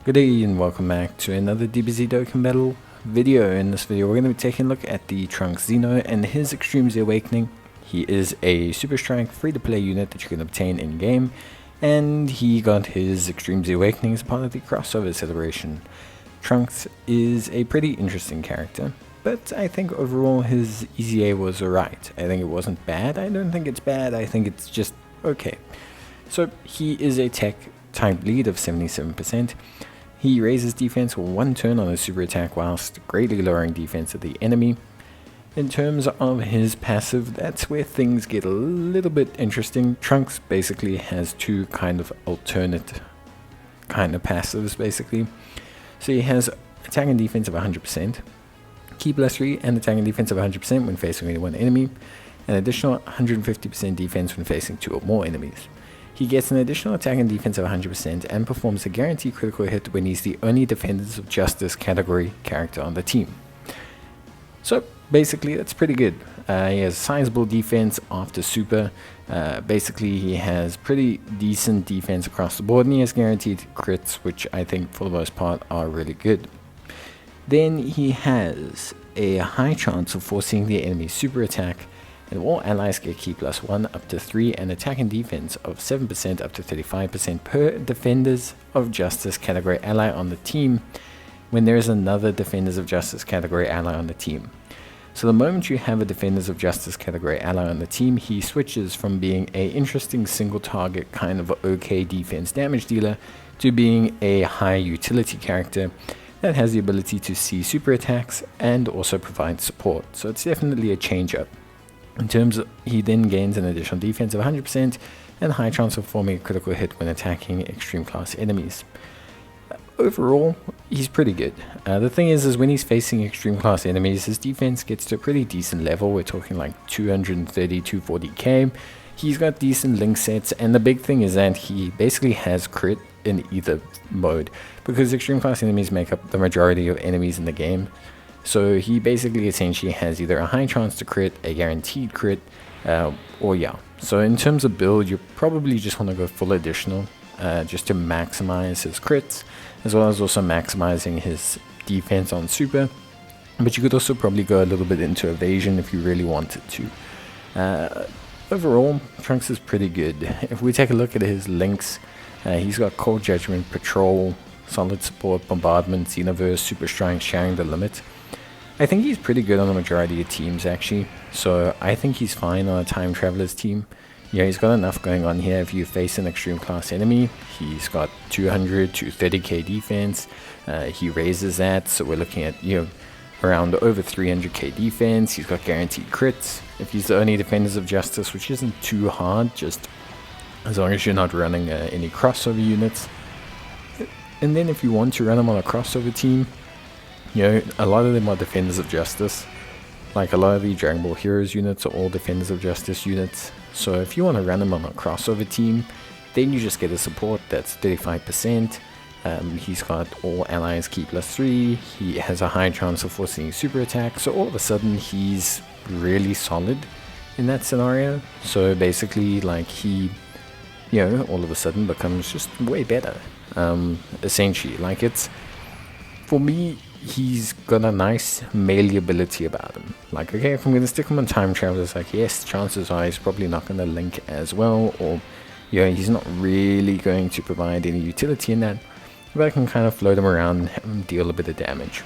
Good day and welcome back to another DBZ Dokkan battle video. In this video we're going to be taking a look at the Trunks Xeno and his Extreme Z Awakening. He is a Super Strike free to play unit that you can obtain in game, and he got his Extreme Z Awakening as part of the crossover celebration. Trunks is a pretty interesting character, but I think overall his EZA was alright. I think it wasn't bad, I don't think it's bad, I think it's just okay. So he is a tech type lead of 77%. He raises defense for 1 turn on a super attack whilst greatly lowering defense of the enemy. In terms of his passive, that's where things get a little bit interesting. Trunks basically has two kind of alternate kind of passives basically. So he has attack and defense of 100%, key +3 and attack and defense of 100% when facing only one enemy, and additional 150% defense when facing 2 or more enemies. He gets an additional attack and defense of 100% and performs a guaranteed critical hit when he's the only Defenders of Justice category character on the team. So basically that's pretty good. He has sizable defense after super. Basically he has pretty decent defense across the board, and he has guaranteed crits, which I think for the most part are really good. Then he has a high chance of forcing the enemy's super attack, and all allies get key +1 up to 3 and attack and defense of 7% up to 35% per Defenders of Justice category ally on the team when there is another Defenders of Justice category ally on the team. So the moment you have a Defenders of Justice category ally on the team, he switches from being a interesting single target kind of okay defense damage dealer to being a high utility character that has the ability to see super attacks and also provide support. So it's definitely a change up. In terms of, he then gains an additional defense of 100% and high chance of forming a critical hit when attacking extreme class enemies. Overall, he's pretty good. The thing is when he's facing extreme class enemies, his defense gets to a pretty decent level. We're talking like 230, 240k. He's got decent link sets, and the big thing is that he basically has crit in either mode, because extreme class enemies make up the majority of enemies in the game. So he basically essentially has either a high chance to crit, a guaranteed crit, or yeah. So in terms of build, you probably just want to go full additional, just to maximize his crits, as well as also maximizing his defense on super. But you could also probably go a little bit into evasion if you really wanted to. Overall, Trunks is pretty good. If we take a look at his links, he's got Cold Judgment, Patrol, Solid Support, Bombardment, Xenoverse, Super Strike, Sharing the Limit. I think he's pretty good on the majority of teams actually, so I think he's fine on a Time Traveler's team. Yeah, he's got enough going on here. If you face an extreme class enemy, he's got 200 to 30k defense. He raises that, so we're looking at, you know, around over 300k defense. He's got guaranteed crits. If he's the only Defenders of Justice, which isn't too hard, just as long as you're not running any crossover units. And then if you want to run him on a crossover team, you know, a lot of them are Defenders of Justice. Like a lot of the Dragon Ball Heroes units are all Defenders of Justice units. So if you want to run him on a crossover team, then you just get a support that's 35%. He's got all allies key +3. He has a high chance of forcing super attack. So all of a sudden he's really solid in that scenario. So basically like he, you know, all of a sudden becomes just way better. Essentially, like it's, for me, he's got a nice melee ability about him. Like, okay, if I'm going to stick him on Time Travelers, like, yes, chances are he's probably not going to link as well, or, you know, he's not really going to provide any utility in that, but I can kind of float him around and have him deal a bit of damage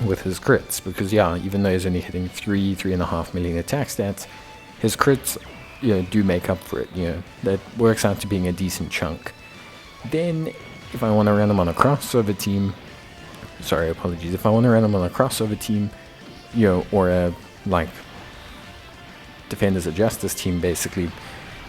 with his crits, because, yeah, even though he's only hitting 3.5 million attack stats, his crits, you know, do make up for it, you know, that works out to being a decent chunk. Then, if I want to run him on a crossover team, sorry, apologies. If I want to run him on a crossover team, you know, or a, like, Defenders of Justice team, basically,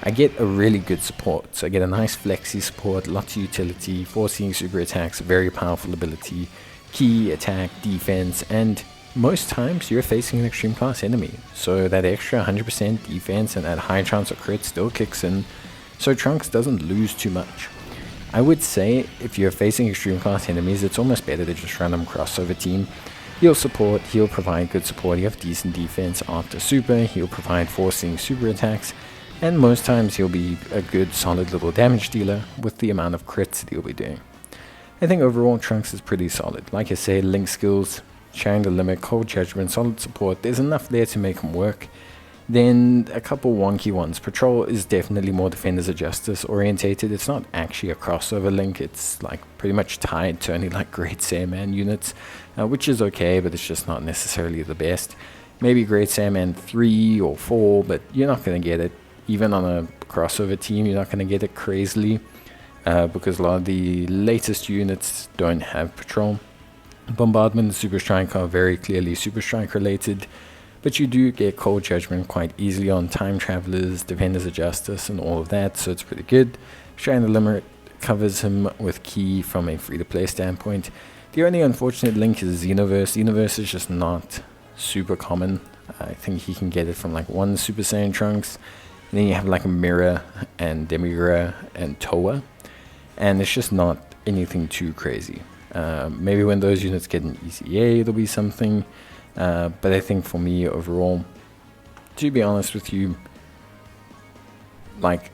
I get a really good support. So I get a nice flexi support, lots of utility, forcing super attacks, very powerful ability, key, attack, defense, and most times you're facing an extreme class enemy. So that extra 100% defense and that high chance of crit still kicks in. So Trunks doesn't lose too much. I would say if you're facing extreme class enemies, it's almost better to just run them crossover team. He'll support, he'll provide good support, he'll have decent defense after super, he'll provide forcing super attacks, and most times he'll be a good solid little damage dealer with the amount of crits that he'll be doing. I think overall Trunks is pretty solid. Like I say, link skills, sharing the limit, cold judgment, solid support, there's enough there to make him work. Then a couple wonky ones. Patrol is definitely more Defenders of Justice orientated. It's not actually a crossover link. It's like pretty much tied to only like Great Saiyaman units, which is okay, but it's just not necessarily the best. Maybe Great Saiyaman 3 or 4, but you're not going to get it. Even on a crossover team, you're not going to get it crazily, because a lot of the latest units don't have Patrol. Bombardment and Super Strike are very clearly Super Strike related. But you do get Cold Judgment quite easily on Time Travelers, Defenders of Justice, and all of that, so it's pretty good. Sharing the Limit covers him with Ki from a free-to-play standpoint. The only unfortunate link is Xenoverse. Xenoverse is just not super common. I think he can get it from like one Super Saiyan Trunks, and then you have like a Mirror and Demigra and Toa, and it's just not anything too crazy. Maybe when those units get an ECA, there'll be something. But I think for me overall, to be honest with you, like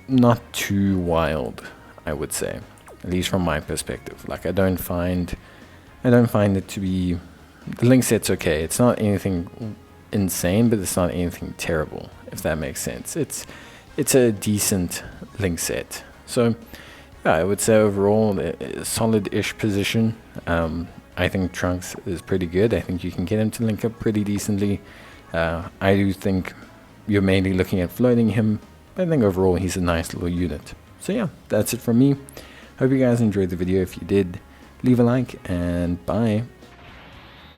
not too wild, I would say, at least from my perspective. Like I don't find it to be, the link set's okay. It's not anything insane, but it's not anything terrible, if that makes sense. It's a decent link set. So yeah, I would say overall a solid-ish position. I think Trunks is pretty good. I think you can get him to link up pretty decently. I do think you're mainly looking at floating him, but I think overall he's a nice little unit. So yeah, that's it from me. Hope you guys enjoyed the video. If you did, leave a like, and bye.